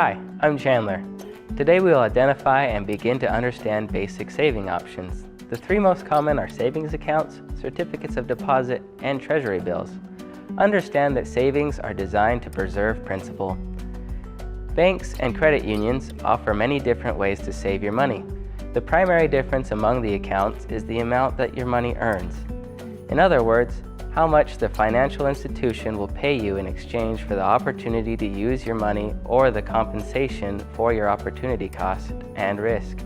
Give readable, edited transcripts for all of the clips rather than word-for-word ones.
Hi, I'm Chandler. Today we will identify and begin to understand basic saving options. The three most common are savings accounts, certificates of deposit, and treasury bills. Understand that savings are designed to preserve principal. Banks and credit unions offer many different ways to save your money. The primary difference among the accounts is the amount that your money earns. In other words, how much the financial institution will pay you in exchange for the opportunity to use your money or the compensation for your opportunity cost and risk,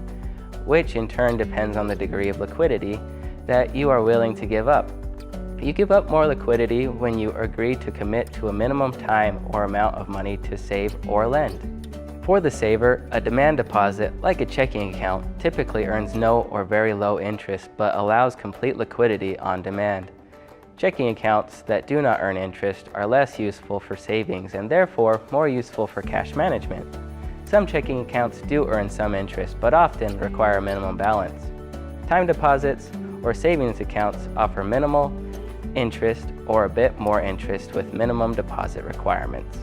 which in turn depends on the degree of liquidity that you are willing to give up. You give up more liquidity when you agree to commit to a minimum time or amount of money to save or lend. For the saver, a demand deposit, like a checking account, typically earns no or very low interest but allows complete liquidity on demand. Checking accounts that do not earn interest are less useful for savings and therefore more useful for cash management. Some checking accounts do earn some interest but often require a minimum balance. Time deposits or savings accounts offer minimal interest or a bit more interest with minimum deposit requirements.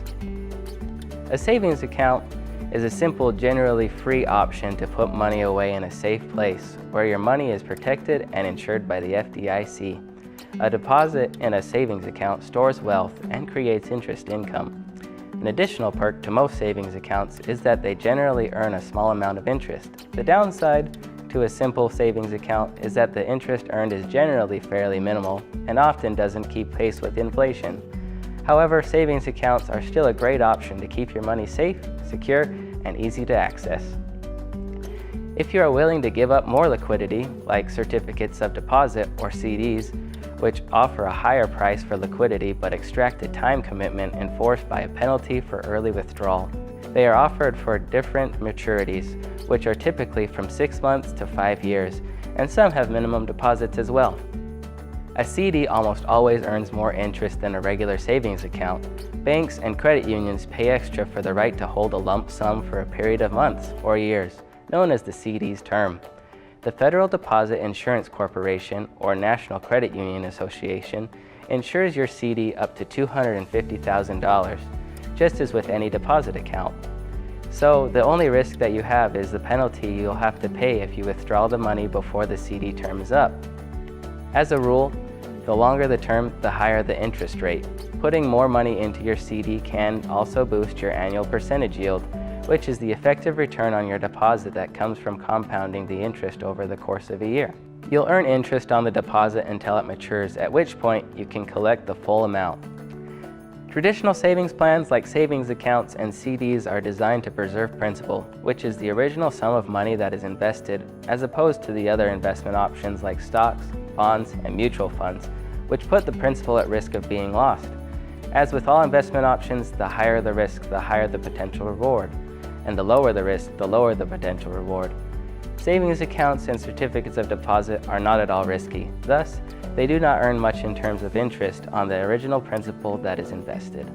A savings account is a simple, generally free option to put money away in a safe place where your money is protected and insured by the FDIC. A deposit in a savings account stores wealth and creates interest income. An additional perk to most savings accounts is that they generally earn a small amount of interest. The downside to a simple savings account is that the interest earned is generally fairly minimal and often doesn't keep pace with inflation. However, savings accounts are still a great option to keep your money safe, secure, and easy to access. If you are willing to give up more liquidity, like certificates of deposit or CDs, which offer a higher price for liquidity but extract a time commitment enforced by a penalty for early withdrawal. They are offered for different maturities, which are typically from 6 months to 5 years, and some have minimum deposits as well. A CD almost always earns more interest than a regular savings account. Banks and credit unions pay extra for the right to hold a lump sum for a period of months or years, known as the CD's term. The Federal Deposit Insurance Corporation, or National Credit Union Association, insures your CD up to $250,000, just as with any deposit account. So the only risk that you have is the penalty you'll have to pay if you withdraw the money before the CD term is up. As a rule, the longer the term, the higher the interest rate. Putting more money into your CD can also boost your annual percentage yield, which is the effective return on your deposit that comes from compounding the interest over the course of a year. You'll earn interest on the deposit until it matures, at which point you can collect the full amount. Traditional savings plans like savings accounts and CDs are designed to preserve principal, which is the original sum of money that is invested, as opposed to the other investment options like stocks, bonds, and mutual funds, which put the principal at risk of being lost. As with all investment options, the higher the risk, the higher the potential reward. And the lower the risk, the lower the potential reward. Savings accounts and certificates of deposit are not at all risky. Thus, they do not earn much in terms of interest on the original principal that is invested.